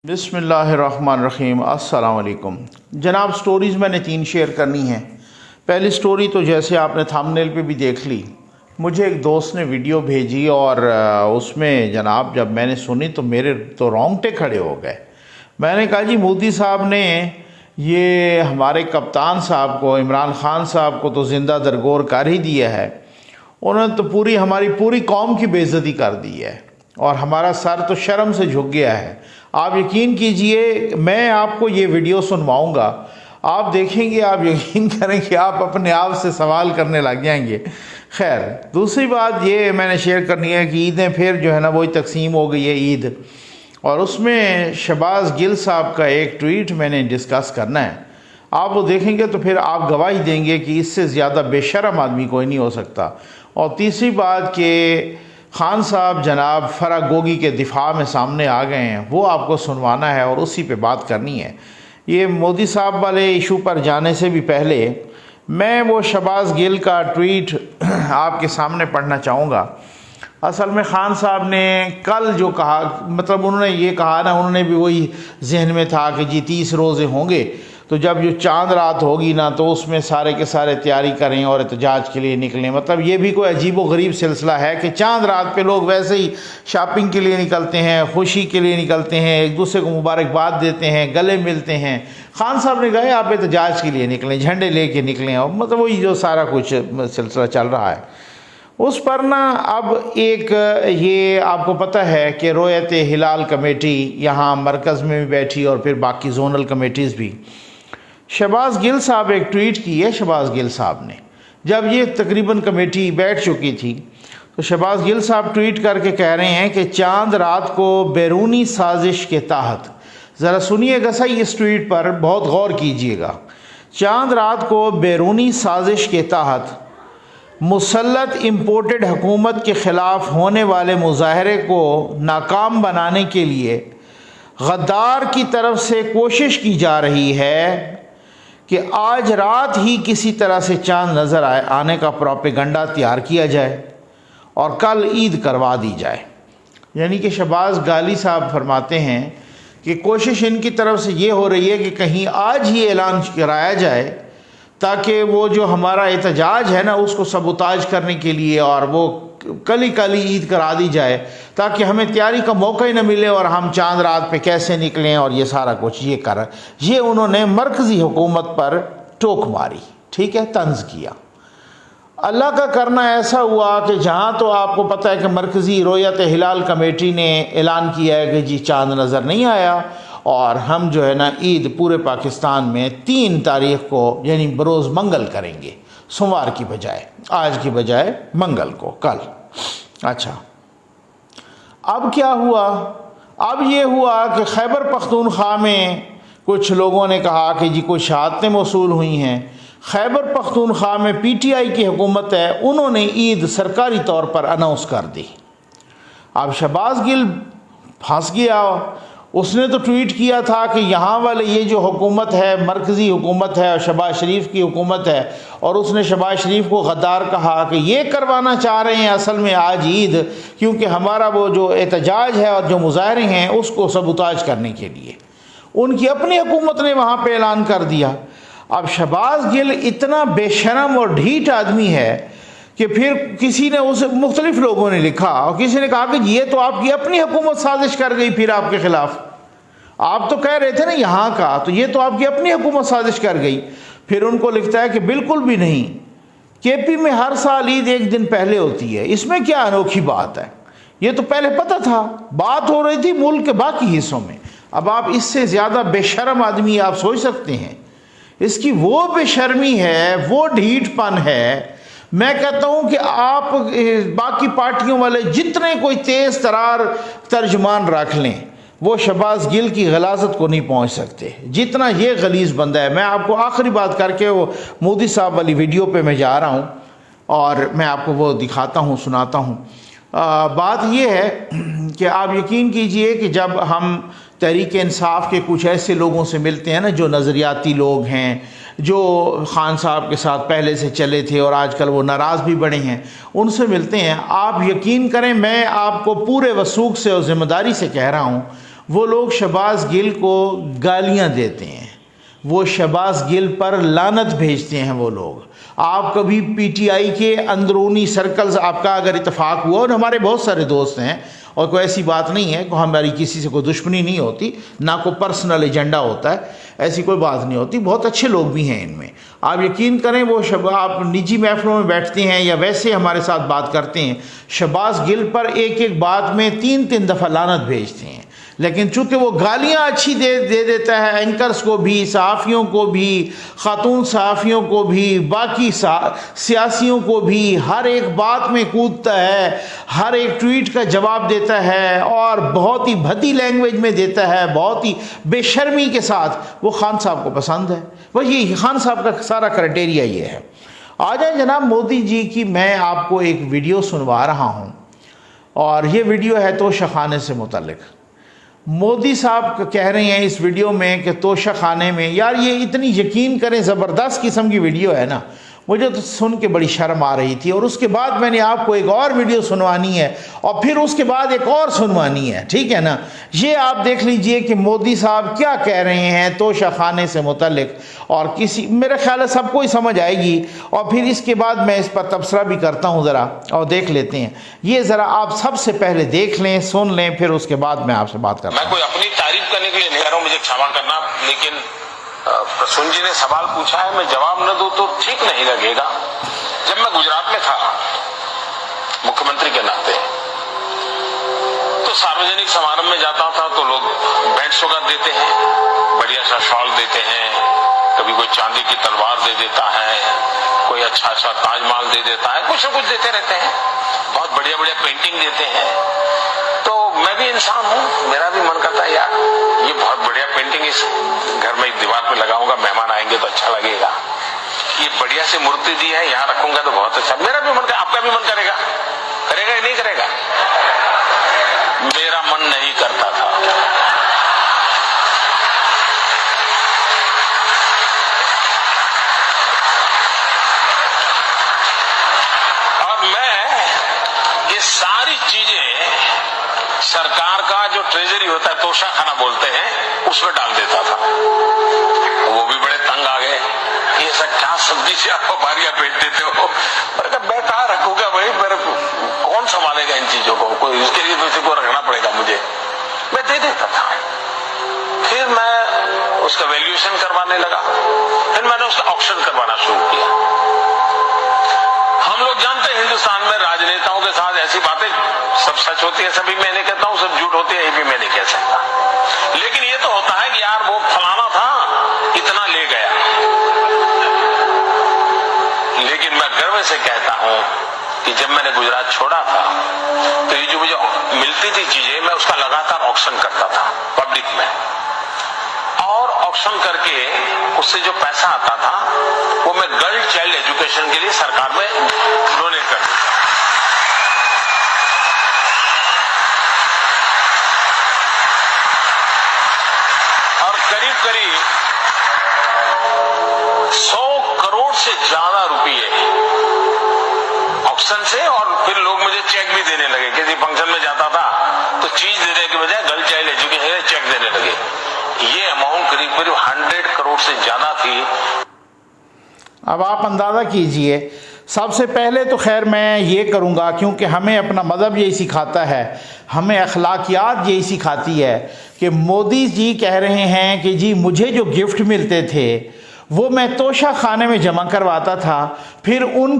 بسم اللہ الرحمن الرحیم۔ السلام علیکم جناب۔ سٹوریز میں نے 3 شیئر کرنی ہیں۔ پہلی سٹوری تو جیسے آپ نے تھمبنیل پہ بھی دیکھ لی، مجھے ایک دوست نے ویڈیو بھیجی اور اس میں جناب جب میں نے سنی تو میرے تو رونگٹے کھڑے ہو گئے۔ میں نے کہا جی مودی صاحب نے یہ ہمارے کپتان صاحب کو، عمران خان صاحب کو تو زندہ درگور کر ہی دیا ہے، انہوں نے تو ہماری پوری قوم کی بے عزتی کر دی ہے اور ہمارا سر تو شرم سے جھک گیا ہے۔ آپ یقین کیجئے، میں آپ کو یہ ویڈیو سنواؤں گا، آپ دیکھیں گے، آپ یقین کریں کہ آپ اپنے آپ سے سوال کرنے لگ جائیں گے۔ خیر، دوسری بات یہ میں نے شیئر کرنی ہے کہ عیدیں پھر جو ہے نا وہی تقسیم ہو گئی ہے عید، اور اس میں شہباز گل صاحب کا ایک ٹویٹ میں نے ڈسکس کرنا ہے۔ آپ وہ دیکھیں گے تو پھر آپ گواہی دیں گے کہ اس سے زیادہ بے شرم آدمی کوئی نہیں ہو سکتا۔ اور تیسری بات کہ خان صاحب جناب فرا گوگی کے دفاع میں سامنے آ گئے ہیں، وہ آپ کو سنوانا ہے اور اسی پہ بات کرنی ہے۔ یہ مودی صاحب والے ایشو پر جانے سے بھی پہلے میں وہ شہباز گل کا ٹویٹ آپ کے سامنے پڑھنا چاہوں گا۔ اصل میں خان صاحب نے کل جو کہا، مطلب انہوں نے یہ کہا نا، انہوں نے بھی وہی ذہن میں تھا کہ جی 30 روزے ہوں گے تو جب جو چاند رات ہوگی نا تو اس میں سارے کے سارے تیاری کریں اور احتجاج کے لیے نکلیں۔ مطلب یہ بھی کوئی عجیب و غریب سلسلہ ہے کہ چاند رات پہ لوگ ویسے ہی شاپنگ کے لیے نکلتے ہیں، خوشی کے لیے نکلتے ہیں، ایک دوسرے کو مبارکباد دیتے ہیں، گلے ملتے ہیں۔ خان صاحب نے کہا آپ احتجاج کے لیے نکلیں، جھنڈے لے کے نکلیں، اور مطلب وہی جو سارا کچھ سلسلہ چل رہا ہے اس پر نا اب ایک یہ آپ کو پتہ ہے کہ رویت ہلال کمیٹی یہاں مرکز میں بھی بیٹھی اور پھر باقی زونل کمیٹیز بھی۔ شہباز گل صاحب ایک ٹویٹ کی ہے شہباز گل صاحب نے، جب یہ تقریباً کمیٹی بیٹھ چکی تھی تو شہباز گل صاحب ٹویٹ کر کے کہہ رہے ہیں کہ چاند رات کو بیرونی سازش کے تحت، ذرا سنیے گا صحیح اس ٹویٹ پر، بہت غور کیجئے گا۔ چاند رات کو بیرونی سازش کے تحت مسلط امپورٹڈ حکومت کے خلاف ہونے والے مظاہرے کو ناکام بنانے کے لیے غدار کی طرف سے کوشش کی جا رہی ہے کہ آج رات ہی کسی طرح سے چاند نظر آنے کا پروپیگنڈا تیار کیا جائے اور کل عید کروا دی جائے۔ یعنی کہ شہباز گالی صاحب فرماتے ہیں کہ کوشش ان کی طرف سے یہ ہو رہی ہے کہ کہیں آج ہی اعلان کرایا جائے تاکہ وہ جو ہمارا احتجاج ہے نا اس کو سبوتاج کرنے کے لیے، اور وہ کل ہی عید کرا دی جائے تاکہ ہمیں تیاری کا موقع ہی نہ ملے اور ہم چاند رات پہ کیسے نکلیں، اور یہ سارا کچھ یہ انہوں نے مرکزی حکومت پر ٹوک ماری، ٹھیک ہے، طنز کیا۔ اللہ کا کرنا ایسا ہوا کہ جہاں تو آپ کو پتہ ہے کہ مرکزی رویت ہلال کمیٹی نے اعلان کیا ہے کہ جی چاند نظر نہیں آیا، اور ہم جو ہے نا عید پورے پاکستان میں 3 تاریخ کو یعنی بروز منگل کریں گے، سوموار کی بجائے، آج کی بجائے منگل کو، کل۔ اچھا، اب کیا ہوا؟ اب یہ ہوا کہ خیبر پختونخوا میں کچھ لوگوں نے کہا کہ جی کچھ شہادتیں موصول ہوئی ہیں۔ خیبر پختونخوا میں پی ٹی آئی کی حکومت ہے، انہوں نے عید سرکاری طور پر اناؤنس کر دی۔ اب شہباز گل پھنس گیا، اس نے تو ٹویٹ کیا تھا کہ یہاں والے یہ جو حکومت ہے مرکزی حکومت ہے اور شہباز شریف کی حکومت ہے، اور اس نے شہباز شریف کو غدار کہا کہ یہ کروانا چاہ رہے ہیں اصل میں آج عید، کیونکہ ہمارا وہ جو احتجاج ہے اور جو مظاہرے ہیں اس کو سبوتاج کرنے کے لیے ان کی اپنی حکومت نے وہاں پہ اعلان کر دیا۔ اب شہباز گل اتنا بے شرم اور ڈھیٹ آدمی ہے کہ پھر کسی نے اسے، مختلف لوگوں نے لکھا اور کسی نے کہا کہ یہ تو آپ کی اپنی حکومت سازش کر گئی پھر آپ کے خلاف، آپ تو کہہ رہے تھے نا یہاں کا، تو یہ تو آپ کی اپنی حکومت سازش کر گئی۔ پھر ان کو لکھتا ہے کہ بالکل بھی نہیں، کے پی میں ہر سال عید ایک دن پہلے ہوتی ہے، اس میں کیا انوکھی بات ہے، یہ تو پہلے پتہ تھا، بات ہو رہی تھی ملک کے باقی حصوں میں۔ اب آپ اس سے زیادہ بے شرم آدمی آپ سوچ سکتے ہیں؟ اس کی وہ بے شرمی ہے، وہ ڈھیٹ پن ہے۔ میں کہتا ہوں کہ آپ باقی پارٹیوں والے جتنے کوئی تیز ترار ترجمان رکھ لیں، وہ شہباز گل کی غلاظت کو نہیں پہنچ سکتے جتنا یہ غلیظ بندہ ہے۔ میں آپ کو آخری بات کر کے وہ مودی صاحب والی ویڈیو پہ میں جا رہا ہوں اور میں آپ کو وہ دکھاتا ہوں، سناتا ہوں۔ بات یہ ہے کہ آپ یقین کیجئے کہ جب ہم تحریک انصاف کے کچھ ایسے لوگوں سے ملتے ہیں نا جو نظریاتی لوگ ہیں، جو خان صاحب کے ساتھ پہلے سے چلے تھے اور آج کل وہ ناراض بھی بڑے ہیں، ان سے ملتے ہیں، آپ یقین کریں میں آپ کو پورے وثوق سے اور ذمہ داری سے کہہ رہا ہوں، وہ لوگ شہباز گل کو گالیاں دیتے ہیں، وہ شہباز گل پر لعنت بھیجتے ہیں وہ لوگ۔ آپ کبھی پی ٹی آئی کے اندرونی سرکلز آپ کا اگر اتفاق ہوا، اور ہمارے بہت سارے دوست ہیں، اور کوئی ایسی بات نہیں ہے کہ ہماری کسی سے کوئی دشمنی نہیں ہوتی، نہ کوئی پرسنل ایجنڈا ہوتا ہے، ایسی کوئی بات نہیں ہوتی، بہت اچھے لوگ بھی ہیں ان میں۔ آپ یقین کریں وہ آپ نجی محفلوں میں بیٹھتے ہیں یا ویسے ہمارے ساتھ بات کرتے ہیں، شہباز گل پر ایک ایک بات میں 3 دفعہ لعنت بھیجتے ہیں، لیکن چونکہ وہ گالیاں اچھی دے دیتا ہے اینکرز کو بھی، صحافیوں کو بھی، خاتون صحافیوں کو بھی، باقی سیاسیوں کو بھی، ہر ایک بات میں کودتا ہے، ہر ایک ٹویٹ کا جواب دیتا ہے، اور بہت ہی بھدی لینگویج میں دیتا ہے، بہت ہی بے شرمی کے ساتھ۔ وہ خان صاحب کو پسند ہے، وہی خان صاحب کا سارا کرائٹیریا یہ ہے۔ آ جائیں جناب مودی جی کی، میں آپ کو ایک ویڈیو سنوا رہا ہوں، اور یہ ویڈیو ہے توشہ خانے سے متعلق۔ مودی صاحب کہہ رہے ہیں اس ویڈیو میں کہ توشہ خانے میں، یار یہ اتنی یقین کریں زبردست قسم کی ویڈیو ہے نا، مجھے تو سن کے بڑی شرم آ رہی تھی۔ اور اس کے بعد میں نے آپ کو ایک اور ویڈیو سنوانی ہے، اور پھر اس کے بعد ایک اور سنوانی ہے، ٹھیک ہے نا۔ یہ آپ دیکھ لیجئے کہ مودی صاحب کیا کہہ رہے ہیں توشہ خانے سے متعلق، اور میرے خیال ہے سب کو ہی سمجھ آئے گی، اور پھر اس کے بعد میں اس پر تبصرہ بھی کرتا ہوں ذرا، اور دیکھ لیتے ہیں۔ یہ ذرا آپ سب سے پہلے دیکھ لیں، سن لیں، پھر اس کے بعد میں آپ سے بات کرتا ہوں۔ میں کوئی اپنی تعریف کرنے کے لیے نہیں کہہ رہا ہوں، مجھے کھما کرنا، لیکن پرسون جی نے سوال پوچھا ہے، میں جواب نہ دوں تو ٹھیک نہیں لگے گا۔ جب میں گجرات میں تھا مکھیہ منتری کے ناطے، تو ساروجنک سمارمبھ میں جاتا تھا تو لوگ بینڈ سوگات دیتے ہیں، بڑھیا سا شال دیتے ہیں، کبھی کوئی چاندی کی تلوار دے دیتا ہے، کوئی اچھا تاج محل دے دیتا ہے، کچھ نہ کچھ دیتے رہتے ہیں، بہت بڑھیا بڑھیا پینٹنگ دیتے ہیں۔ تو میں بھی انسان ہوں، میرا بھی من کرتا ہے یار یہ بہت بڑھیا پینٹنگ اس گھر میں ایک دیوار پہ لگاؤں گا، مہمان آئیں گے تو اچھا لگے گا، یہ بڑھیا سی مورتی دی ہے یہاں رکھوں گا تو بہت اچھا۔ میرا بھی من کرے، آپ کا بھی من کرے گا، کرے گا یا نہیں کرے گا؟ میرا من نہیں کرتا تھا۔ اور میں یہ ساری چیزیں سرکار کا جو ٹریجری ہوتا ہے، توشہ خانہ بولتے ہیں، اس میں ڈال دیتا تھا۔ وہ بھی بڑے تنگ آ گئے، یہ سب کیا سبزی سے آپ کو باریاں بیچ دیتے ہو؟ میں کہا میں کہاں رکھوں گا بھائی، میرے کون سنبھالے گا ان چیزوں کو، کوئی اس کے لیے کسی کو رکھنا پڑے گا مجھے۔ میں دے دیتا تھا، پھر میں اس کا ویلیویشن کروانے لگا، پھر میں نے اس کا آکشن کروانا شروع کیا۔ ہم لوگ جانتے ہیں ہندوستان میں راجنیتاؤں کے ساتھ ایسی باتیں سب سچ ہوتی ہے، سبھی میں نہیں کہتا ہوں، سب جھوٹ ہوتی ہے، یہ بھی میں نہیں کہہ سکتا، لیکن یہ تو ہوتا ہے کہ یار وہ فلانا تھا اتنا لے گیا۔ لیکن میں گرو سے کہتا ہوں کہ جب میں نے گجرات چھوڑا تھا تو یہ جو مجھے ملتی تھی چیزیں، میں اس کا لگاتار آکشن کرتا تھا پبلک میں، اور آکشن کر کے اس سے جو پیسہ آتا تھا وہ میں گرل چائلڈ ایجوکیشن کے لیے سرکار میں ڈونیٹ کر دیتا۔ اور قریب 100 کروڑ سے زیادہ روپئے آکشن سے، اور پھر لوگ مجھے چیک بھی دینے لگے، کسی فنکشن میں جاتا تھا تو چیز دینے کے بجائے گرل چائلڈ ایجوکیشن چیک دینے لگے۔ یہ اماؤنٹ قریب 100 کروڑ سے زیادہ تھی۔ اب آپ اندازہ کیجئے، سب سے پہلے تو خیر میں یہ کروں گا، کیونکہ ہمیں اپنا مذہب یہی سکھاتا ہے، ہمیں اخلاقیات یہی سکھاتی ہے کہ مودی جی کہہ رہے ہیں کہ جی مجھے جو گفٹ ملتے تھے وہ میں توشہ خانے میں جمع کرواتا تھا، پھر ان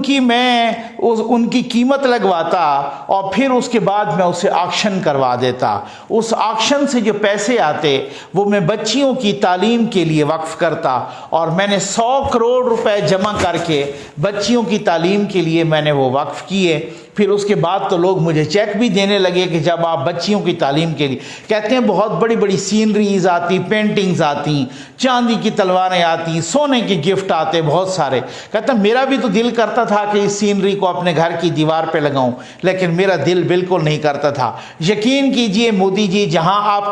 کی قیمت لگواتا، اور پھر اس کے بعد میں اسے آکشن کروا دیتا۔ اس آکشن سے جو پیسے آتے وہ میں بچیوں کی تعلیم کے لیے وقف کرتا، اور میں نے 100 کروڑ روپے جمع کر کے بچیوں کی تعلیم کے لیے میں نے وہ وقف کیے۔ پھر اس کے بعد تو لوگ مجھے چیک بھی دینے لگے کہ جب آپ بچیوں کی تعلیم کے لیے، کہتے ہیں بہت بڑی بڑی سینریز آتی، پینٹنگز آتی، چاندی کی تلواریں آتی، سونے کے گفٹ آتے بہت سارے۔ کہتا میرا بھی تو دل کرتا تھا کہ اس سینری کو اپنے گھر کی دیوار پہ لگاؤں، لیکن میرا دل بالکل نہیں کرتا تھا۔ یقین کیجئے مودی جی، جہاں آپ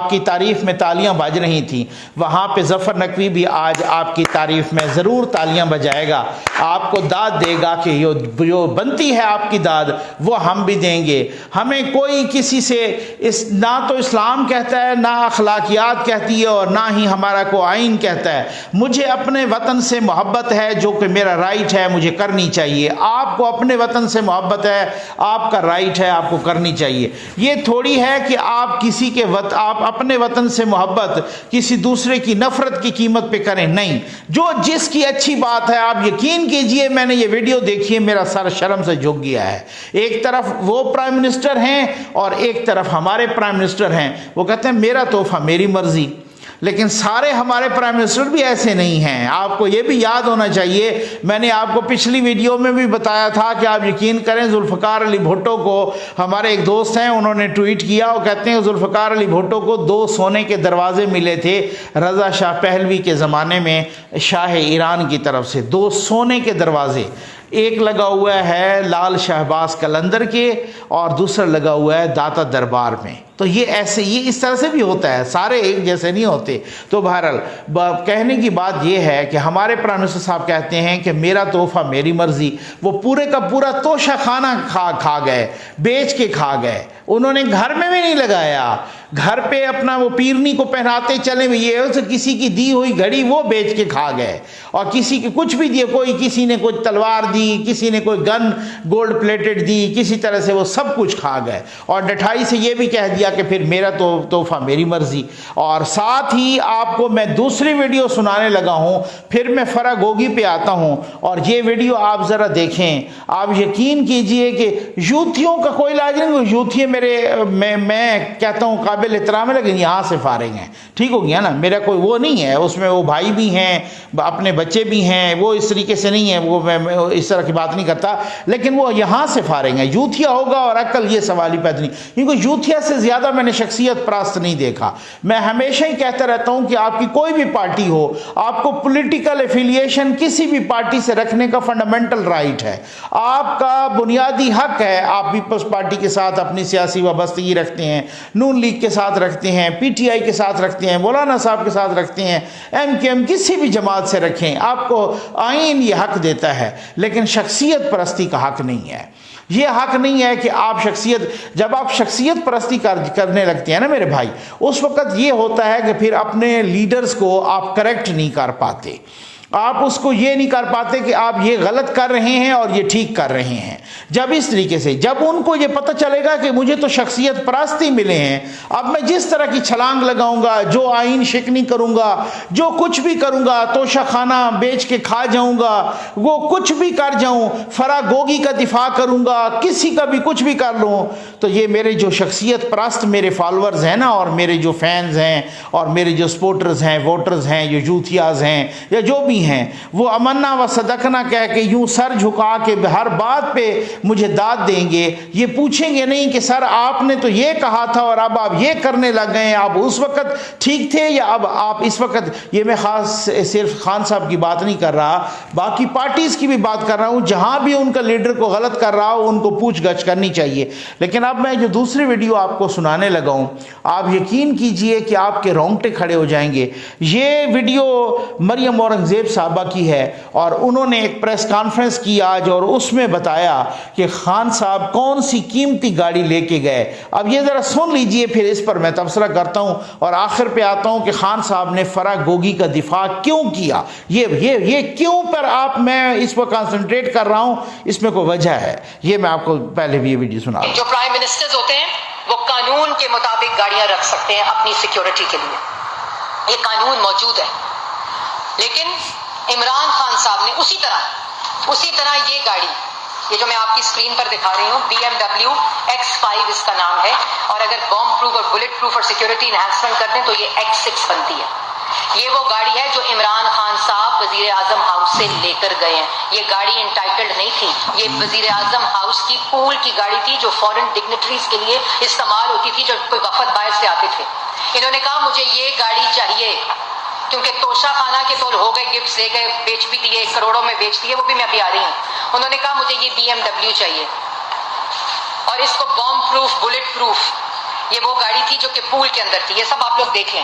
کی تعریف میں تالیاں بج رہی تھیں، وہاں پہ ظفر نقوی بھی آج آپ کی تعریف میں ضرور تالیاں بجائے گا، آپ کو داد دے گا کہ جو بنتی بنتی ہے آپ کی داد وہ ہم بھی دیں گے. ہمیں کوئی کسی سے نہ تو اسلام کہتا ہے، نہ اخلاقیات کہتی ہے، اور نہ ہی ہمارا کوئی آئین کہتا ہے. مجھے اپنے وطن سے محبت ہے، جو کہ میرا رائٹ ہے، مجھے کرنی چاہیے. آپ کو اپنے وطن سے محبت ہے، آپ کا رائٹ ہے، آپ کو کرنی چاہیے. یہ تھوڑی ہے کہ آپ کسی کے آپ اپنے وطن سے محبت کسی دوسرے کی نفرت کی قیمت پہ کریں. نہیں، جو جس کی اچھی بات ہے، آپ یقین کیجئے میں نے یہ ویڈیو دیکھی ہے، میرا سر شرم سے جھک گیا ہے. ایک طرف وہ پرائم منسٹر ہیں اور ایک طرف ہمارے پرائم منسٹر ہیں، وہ کہتے ہیں میرا تحفہ میری مرضی. لیکن سارے ہمارے پرائم منسٹر بھی ایسے نہیں ہیں. آپ کو یہ بھی یاد ہونا چاہیے، میں نے آپ کو پچھلی ویڈیو میں بھی بتایا تھا کہ آپ یقین کریں ذوالفقار علی بھٹو کو، ہمارے ایک دوست ہیں انہوں نے ٹویٹ کیا، وہ کہتے ہیں ذوالفقار علی بھٹو کو 2 سونے کے دروازے ملے تھے رضا شاہ پہلوی کے زمانے میں شاہ ایران کی طرف سے. 2 سونے کے دروازے، ایک لگا ہوا ہے لال شہباز قلندر کے اور دوسرا لگا ہوا ہے داتا دربار میں. تو یہ ایسے یہ اس طرح سے بھی ہوتا ہے، سارے ایک جیسے نہیں ہوتے. تو بہرحال کہنے کی بات یہ ہے کہ ہمارے پرائم منسٹر صاحب کہتے ہیں کہ میرا تحفہ میری مرضی. وہ پورے کا پورا توشہ خانہ کھا گئے، بیچ کے کھا گئے. انہوں نے گھر میں بھی نہیں لگایا، گھر پہ اپنا وہ پیرنی کو پہناتے چلے ہوئے، یہ کسی کی دی ہوئی گھڑی وہ بیچ کے کھا گئے، اور کسی کے کچھ بھی دیے، کوئی کسی نے کوئی تلوار دی، کسی نے کوئی گن گولڈ پلیٹڈ دی، کسی طرح سے وہ سب کچھ کھا گئے. اور ڈٹھائی سے یہ بھی کہہ دیا کہ پھر میرا تحفہ میری مرضی. اور ساتھ ہی آپ کو میں دوسری ویڈیو سنانے لگا ہوں، پھر میں فرا گوگی پہ آتا ہوں، اور یہ ویڈیو آپ ذرا دیکھیں. آپ یقین کیجئے کہ یوتھیوں کا کوئی علاج نہیں. یوتھی میں کہتا ہوں قابل احترام ہے، لیکن یہاں سے فارغ ہیں. ٹھیک ہو گیا نا، میرا کوئی وہ نہیں ہے اس میں، وہ بھائی بھی ہیں، اپنے بچے بھی ہیں، وہ اس طریقے سے نہیں ہے، وہ میں اس طرح کی بات نہیں کرتا، لیکن وہ یہاں سے فارغ ہیں. یوتھیا ہوگا اور عقل، یہ سوال ہی پیدا نہیں. کیونکہ یوتھیا سے زیادہ میں نے شخصیت پرست نہیں دیکھا. میں ہمیشہ ہی کہتا رہتا ہوں کہ آپ کی کوئی بھی پارٹی ہو، آپ کو پولیٹیکل ایفیلیشن کسی بھی پارٹی سے رکھنے کا فنڈامنٹل رائٹ ہے، آپ کا بنیادی حق ہے. آپ پیپلز پارٹی کے ساتھ اپنی سیاسی وابستگی رکھتے ہیں، نون لیگ کے ساتھ رکھتے ہیں، پی ٹی آئی کے ساتھ رکھتے ہیں، مولانا صاحب کے ساتھ رکھتے ہیں، ایم کیو ایم، کسی بھی جماعت سے رکھیں، آپ کو آئین یہ حق دیتا ہے. لیکن شخصیت پرستی کا حق نہیں ہے. یہ حق نہیں ہے کہ آپ جب آپ شخصیت پرستی کرنے لگتے ہیں نا میرے بھائی، اس وقت یہ ہوتا ہے کہ پھر اپنے لیڈرز کو آپ کریکٹ نہیں کر پاتے. آپ اس کو یہ نہیں کر پاتے کہ آپ یہ غلط کر رہے ہیں اور یہ ٹھیک کر رہے ہیں. جب اس طریقے سے جب ان کو یہ پتہ چلے گا کہ مجھے تو شخصیت پرستی ملے ہیں، اب میں جس طرح کی چھلانگ لگاؤں گا، جو آئین شکنی کروں گا، جو کچھ بھی کروں گا، توشہ خانہ بیچ کے کھا جاؤں گا، وہ کچھ بھی کر جاؤں، فرا گوگی کا دفاع کروں گا، کسی کا بھی کچھ بھی کر لوں، تو یہ میرے جو شخصیت پرست میرے فالورز ہیں نا، اور میرے جو فینز ہیں، اور میرے جو سپورٹرز ہیں، ووٹرز ہیں، جو یوتھیاز ہیں، یا جو بھی ہیں، وہ امنا و صدقنا کہہ کے یوں سر جھکا کے ہر بات پہ مجھے داد دیں گے. یہ پوچھیں گے نہیں کہ سر آپ نے تو یہ کہا تھا اور اب آپ یہ کرنے لگ گئے ہیں، آپ اس وقت ٹھیک تھے یا اب آپ اس وقت. یہ میں خاص صرف خان صاحب کی بات نہیں کر رہا، باقی پارٹیز کی بھی بات کر رہا ہوں. جہاں بھی ان کا لیڈر کو غلط کر رہا ہو، ان کو پوچھ گچھ کرنی چاہیے. لیکن اب میں جو دوسری ویڈیو آپ کو سنانے لگا ہوں، آپ یقین کیجئے کہ آپ کے رونگٹے کھڑے ہو جائیں گے. یہ ویڈیو مریم اورنگزیب صاحبہ کی ہے، اور انہوں نے ایک پریس کانفرنس کی آج، اور اس میں بتایا کہ خان صاحب کون سی قیمتی گاڑی لے کے گئے. اب یہ ذرا سن لیجئے، پھر اس پر میں تبصرہ کرتا ہوں، اور آخر پہ آتا ہوں کہ خان صاحب نے فرا گوگی کا دفاع کیوں کیا. یہ کیوں پر میں اس پر کنسنٹریٹ کر رہا ہوں، اس میں کوئی وجہ ہے. یہ میں آپ کو پہلے بھی یہ ویڈیو سنا دوں. جو پرائم منسٹرز ہوتے ہیں وہ قانون کے مطابق گاڑیاں رکھ سکتے ہیں اپنی سیکیورٹی کے لیے، یہ قانون موجود ہے. لیکن عمران خان صاحب نے اسی طرح یہ گاڑی، یہ جو میں آپ کی سکرین پر دکھا رہی ہوں، BMW X5 اس کا نام ہے، اور اگر بوم پروف اور بلٹ پروف اور سیکیورٹی انہانسمنٹ کرتے ہیں تو یہ X6 بنتی ہے. یہ وہ گاڑی ہے جو عمران خان صاحب وزیر اعظم ہاؤس سے لے کر گئے ہیں. یہ گاڑی انٹائٹلڈ نہیں تھی، یہ وزیر اعظم ہاؤس کی پول کی گاڑی تھی جو فورن ڈگنیٹریز کے لیے استعمال ہوتی تھی، جو کوئی وفد باہر سے آتے تھے. انہوں نے کہا مجھے یہ گاڑی چاہیے، کیونکہ توشہ خانہ کے طور ہو گئے، گفٹس دے گئے، بیچ بھی دیے، کروڑوں میں بیچ دیے، وہ بھی میں ابھی آ رہی ہوں. انہوں نے کہا مجھے یہ BMW چاہیے، اور اس کو بوم پروف بلٹ پروف. یہ وہ گاڑی تھی جو کہ پول کے اندر تھی، یہ سب آپ لوگ دیکھ لیں،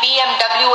BMW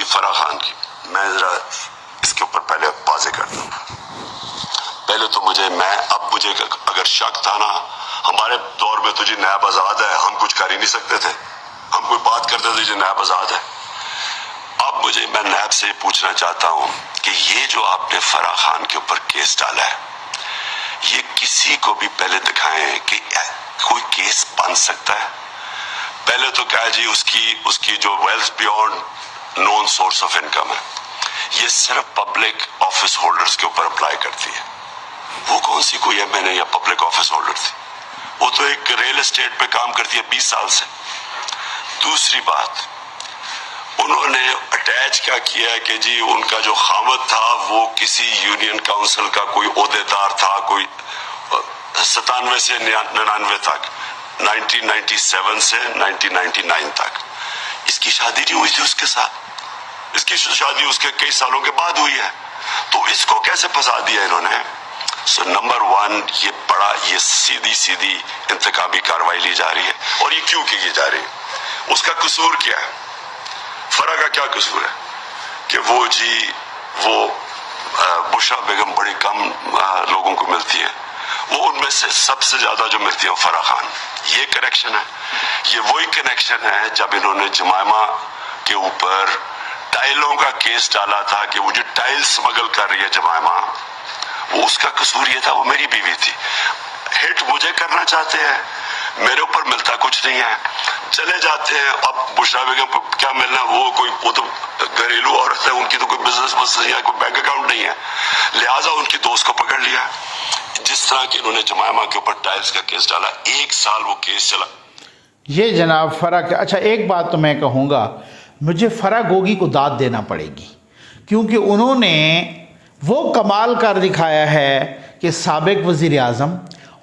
کی فرح خان کی، میں ذرا اس کے اوپر پہلے واضح کرتا ہوں. پہلے تو مجھے اگر شک تھا نا، ہمارے دور میں تو جی نیب آزاد ہے، ہم کچھ کر ہی نہیں سکتے تھے، ہم کوئی بات کرتے تھے جی نیب آزاد ہے. اب میں نیب سے پوچھنا چاہتا ہوں کہ یہ جو آپ نے فرح خان کے اوپر کیس ڈالا ہے، یہ کسی کو بھی پہلے دکھائیں کہ کوئی کیس بن سکتا ہے. پہلے تو کہا جی اس کی جو wealth beyond known source of income ہے، یہ صرف پبلک آفس ہولڈرز کے اوپر اپلائی کرتی ہے. وہ کون سی کوئی ایم این اے یا پبلک آفس ہولڈر تھی؟ وہ تو ایک ریل اسٹیٹ پہ کام کرتی ہے 20 سال سے. دوسری بات، انہوں نے اٹیچ کیا ہے کہ جی ان کا جو خامد تھا وہ کسی یونین کاؤنسل کا کوئی عہدیدار تھا، کوئی 97 سے 99 تک، 1997 سے 1999 تک. اس کی شادی نہیں ہوئی تھی اس کے ساتھ، اس کی شادی اس کے کئی سالوں کے بعد ہوئی ہے. تو اس کو کیسے پھنسا دیا انہوں نے؟ سو نمبر 1، یہ سیدھی انتقامی کاروائی لی جا رہی ہے. اور یہ کیوں کی جا رہی ہے؟ اس کا قصور کیا ہے؟ فرح کا کیا قصور ہے کہ وہ بشرا بیگم بڑی کم لوگوں کو ملتی ہے، وہ ان میں سے سب سے زیادہ جو ملتی ہے وہ فرح خان. یہ کنیکشن ہے. یہ وہی کنیکشن ہے جب انہوں نے جمائمہ کے اوپر ٹائلوں کا کیس ڈالا تھا کہ وہ جو ٹائل سمگل کر رہی ہے جمائمہ، وہ اس کا قصور یہ تھا، وہ میری بیوی تھی. ہٹ مجھے کرنا چاہتے ہیں، میرے اوپر ملتا کچھ نہیں ہے، چلے جاتے ہیں. اب بشرا بیگم کو کیا ملنا؟ وہ تو گھریلو عورت ہے، ان کی تو کوئی بزنس نہیں ہے، کوئی بینک اکاؤنٹ نہیں ہے، لہٰذا ان کی دوست کو پکڑ لیا. جس طرح کہ انہوں نے جمائمہ کے اوپر ٹائلز کا کیس ڈالا، 1 سال وہ کیس چلا. یہ جناب فرح کا. اچھا ایک بات تو میں کہوں گا، مجھے فرح گوگی کو داد دینا پڑے گی، کیونکہ انہوں نے وہ کمال کر دکھایا ہے کہ سابق وزیر اعظم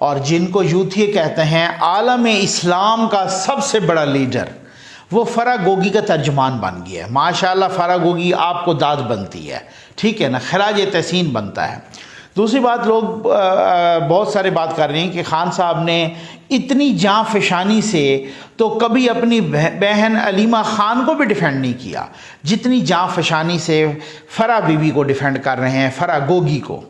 اور جن کو یوتھیے کہتے ہیں عالم اسلام کا سب سے بڑا لیڈر، وہ فرح گوگی کا ترجمان بن گیا ہے. ماشاءاللہ فرح گوگی آپ کو داد بنتی ہے، ٹھیک ہے نا، خراج تحسین بنتا ہے. دوسری بات، لوگ بہت سارے بات کر رہے ہیں کہ خان صاحب نے اتنی جاں فشانی سے تو کبھی اپنی بہن علیمہ خان کو بھی ڈیفینڈ نہیں کیا جتنی جاں فشانی سے فرح بی بی کو ڈیفینڈ کر رہے ہیں، فرح گوگی کو.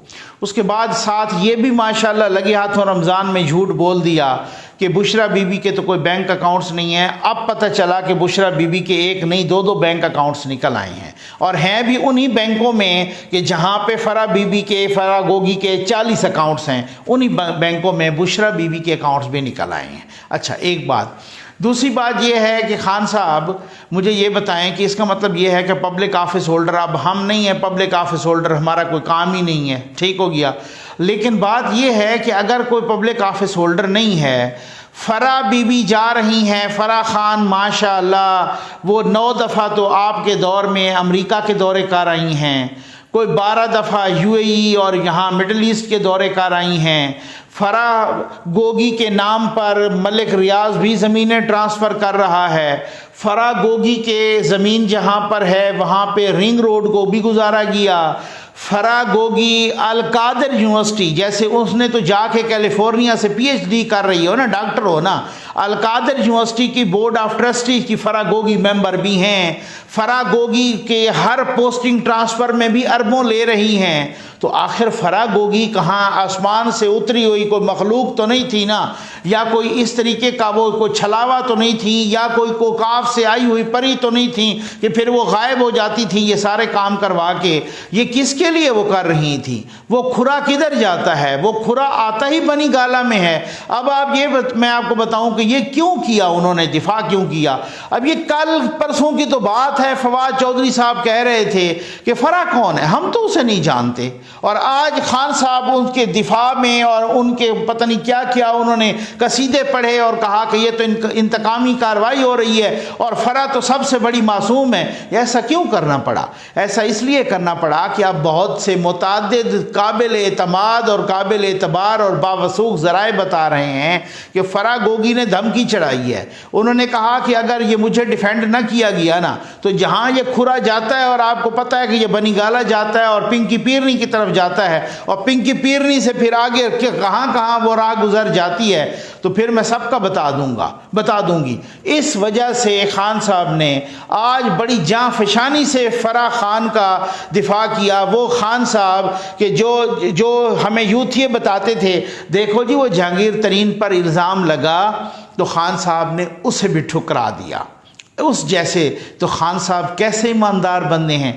اس کے بعد ساتھ یہ بھی ماشاءاللہ لگے ہاتھوں رمضان میں جھوٹ بول دیا کہ بشرا بی بی کے تو کوئی بینک اکاؤنٹس نہیں ہیں. اب پتہ چلا کہ بشرا بی بی کے ایک نہیں 2 بینک اکاؤنٹس نکل آئے ہیں، اور ہیں بھی انہی بینکوں میں کہ جہاں پہ فرح بی بی کے، فرح گوگی کے 40 اکاؤنٹس ہیں، انہی بینکوں میں بشرا بی بی کے اکاؤنٹس بھی نکل آئے ہیں. اچھا ایک بات. دوسری بات یہ ہے کہ خان صاحب مجھے یہ بتائیں کہ اس کا مطلب یہ ہے کہ پبلک آفس ہولڈر اب ہم نہیں ہیں، پبلک آفس ہولڈر ہمارا کوئی کام ہی نہیں ہے، ٹھیک ہو گیا. لیکن بات یہ ہے کہ اگر کوئی پبلک آفس ہولڈر نہیں ہے، فرح بی بی جا رہی ہیں، فرح خان ماشاءاللہ وہ 9 دفعہ تو آپ کے دور میں امریکہ کے دورے کر آئی ہیں، کوئی 12 دفعہ UAE اور یہاں مڈل ایسٹ کے دورے کر آئی ہیں. فرح گوگی کے نام پر ملک ریاض بھی زمینیں ٹرانسفر کر رہا ہے. فرح گوگی کے زمین جہاں پر ہے وہاں پہ رنگ روڈ کو بھی گزارا گیا. فرح گوگی القادر یونیورسٹی، جیسے اس نے تو جا کے کیلیفورنیا سے PhD کر رہی ہو نا، ڈاکٹر ہو نا، القادر یونیورسٹی کی بورڈ آف ٹرسٹی کی فرح گوگی ممبر بھی ہیں. فرح گوگی کے ہر پوسٹنگ ٹرانسفر میں بھی اربوں لے رہی ہیں. تو آخر فرح گوگی کہاں آسمان سے اتری ہوئی کوئی مخلوق تو نہیں تھی نا، یا کوئی اس طریقے کا وہ کوئی چھلاوا تو نہیں تھی، یا کوئی کوکاف سے آئی ہوئی پری تو نہیں تھی کہ پھر وہ غائب ہو جاتی تھی یہ سارے کام کروا کے. یہ کس کے لیے وہ کر رہی تھی؟ وہ کھرا کدھر جاتا ہے؟ وہ کھرا آتا ہی بنی گالا میں ہے. اب آپ میں آپ کو بتاؤں کہ یہ کیوں کیا انہوں نے، دفاع کیوں کیا. اب یہ کل پرسوں کی تو بات ہے، فواد چودھری صاحب کہہ رہے تھے کہ فرح کون ہے، ہم تو اسے نہیں جانتے، اور آج خان صاحب ان کے دفاع میں اور ان کے پتہ نہیں کیا کیا انہوں نے قصیدے پڑھے اور کہا کہ یہ تو انتقامی کارروائی ہو رہی ہے اور فرح تو سب سے بڑی معصوم ہے. ایسا کیوں کرنا پڑا؟ ایسا اس لیے کرنا پڑا کہ اب بہت بہت سے متعدد قابل اعتماد اور قابل اعتبار اور باوثوق ذرائع بتا رہے ہیں کہ فرح گوگی نے دھمکی چڑھائی ہے. انہوں نے کہا کہ اگر یہ مجھے ڈیفینڈ نہ کیا گیا نا تو جہاں یہ کھرا جاتا ہے اور آپ کو پتہ ہے کہ یہ بنی گالا جاتا ہے اور پنکی پیرنی کی طرف جاتا ہے اور پنکی پیرنی سے پھر آگے کہ کہاں کہاں وہ راہ گزر جاتی ہے تو پھر میں سب کا بتا دوں گی. اس وجہ سے خان صاحب نے آج بڑی جاں فشانی سے فرح خان کا دفاع کیا. وہ خان صاحب کہ جو ہمیں یوتھ یہ بتاتے تھے دیکھو جی وہ جہانگیر ترین پر الزام لگا تو خان صاحب نے اسے بھی ٹھکرا دیا اس جیسے. تو خان صاحب کیسے ایماندار بندے ہیں.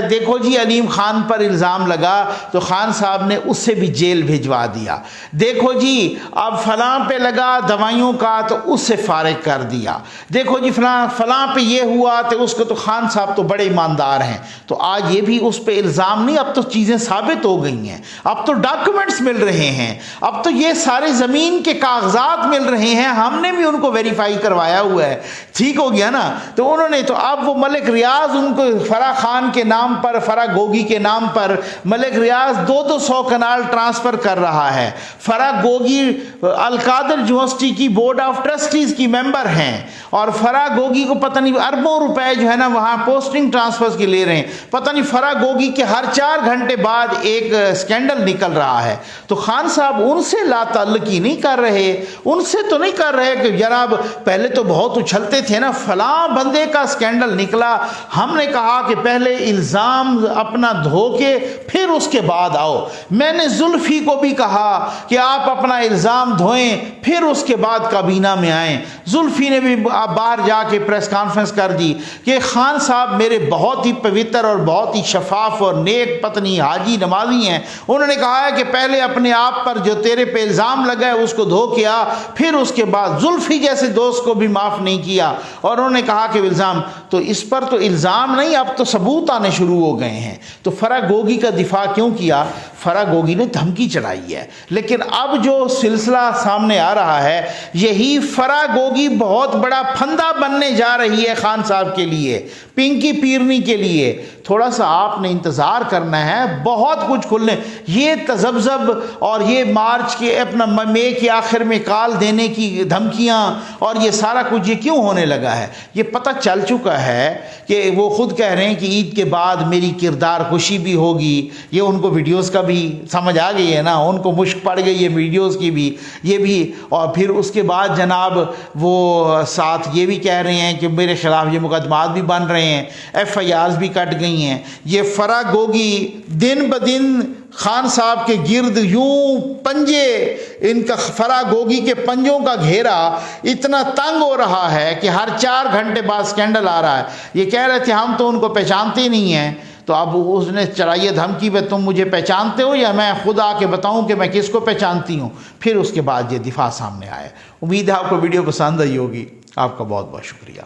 دیکھو جی علیم خان پر الزام لگا تو خان صاحب نے اس سے بھی جیل بھجوا دیا. دیکھو جی اب فلاں پہ لگا دوائیوں کا تو اس سے فارغ کر دیا. دیکھو جی فلاں پہ یہ ہوا تو اس کو تو خان صاحب تو بڑے ایماندار ہیں. تو آج یہ بھی اس پہ الزام نہیں, اب تو چیزیں ثابت ہو گئی ہیں, اب تو ڈاکومنٹس مل رہے ہیں, اب تو یہ سارے زمین کے کاغذات مل رہے ہیں, ہم نے بھی ان کو ویریفائی کروایا ہوا ہے. ٹھیک ہو گیا نا. تو انہوں نے تو اب وہ ملک ریاض ان کو فرح خان کے نام پر فرح گوگی کے نام پر ملک ریاض 200 کنال ٹرانسفر کر رہا ہے. فرح گوگی القادر یونیورسٹی کی بورڈ آف ٹرسٹیز کی ممبر ہیں اور فرح گوگی کو پتہ نہیں اربوں روپے جو ہے نا وہاں پوسٹنگ ٹرانسفر کے لے رہے ہیں. پتہ نہیں فرح گوگی کے ہر 4 گھنٹے بعد ایک سکینڈل نکل رہا ہے. تو خان صاحب ان سے لا تعلقی نہیں کر رہے, ان سے تو نہیں کر رہے کہ جناب پہلے تو بہت اچھلتے تھے نا فلاں بندے کا سکینڈل نکلا, ہم نے کہا کہ پہلے الزام اپنا دھو کے پھر اس کے بعد آؤ. میں نے زلفی کو بھی کہا کہ آپ اپنا الزام دھوئیں پھر اس کے بعد کابینہ میں آئیں. زلفی نے بھی باہر جا کے پریس کانفرنس کر دی کہ خان صاحب میرے بہت ہی پوتر اور بہت ہی شفاف اور نیک پتنی حاجی نمازی ہیں. انہوں نے کہا ہے کہ پہلے اپنے آپ پر جو تیرے پہ الزام لگا ہے اس کو دھو کے آ, پھر اس کے بعد زلفی جیسے دوست کو بھی معاف نہیں کیا. اور انہوں نے کہا کہ الزام تو اس پر تو الزام نہیں, اب تو ثبوت آنے شروع ہو گئے ہیں. تو فرح گوگی کا دفاع کیوں کیا؟ فرح گوگی نے دھمکی چڑھائی ہے. لیکن اب جو سلسلہ سامنے آ رہا ہے یہی فرح گوگی بہت بڑا پھندا بننے جا رہی ہے خان صاحب کے لیے, پنکی پیرنی کے لیے. تھوڑا سا آپ نے انتظار کرنا ہے, بہت کچھ کھلنے. یہ تذبذب اور یہ مارچ کے اپنا مئی کے آخر میں کال دینے کی دھمکیاں اور یہ سارا کچھ یہ کیوں ہونے لگا ہے؟ یہ پتہ چل چکا ہے کہ وہ خود کہہ رہے ہیں کہ عید کے بعد میری کردار کشی بھی ہوگی. یہ ان کو ویڈیوز کا بھی سمجھ آ گئی ہے نا, ان کو مشک پڑ گئی ہے ویڈیوز کی بھی, یہ بھی. اور پھر اس کے بعد جناب وہ ساتھ یہ بھی کہہ رہے ہیں کہ میرے خلاف یہ مقدمات بھی بن رہے ہیں, ایف آئی آرز بھی کٹ گئی ہیں. یہ فرح گوگی دن بدن خان صاحب کے گرد یوں پنجے, ان کا فرح گوگی کے پنجوں کا گھیرا اتنا تنگ ہو رہا ہے کہ ہر 4 گھنٹے بعد سکینڈل آ رہا ہے. یہ کہہ رہے تھے ہم تو ان کو پہچانتے ہی نہیں ہیں. تو اب اس نے چڑھائی دھمکی پہ تم مجھے پہچانتے ہو یا میں خود آ کے بتاؤں کہ میں کس کو پہچانتی ہوں. پھر اس کے بعد یہ دفاع سامنے آئے. امید ہے آپ کو ویڈیو پسند آئی ہوگی. آپ کا بہت بہت شکریہ.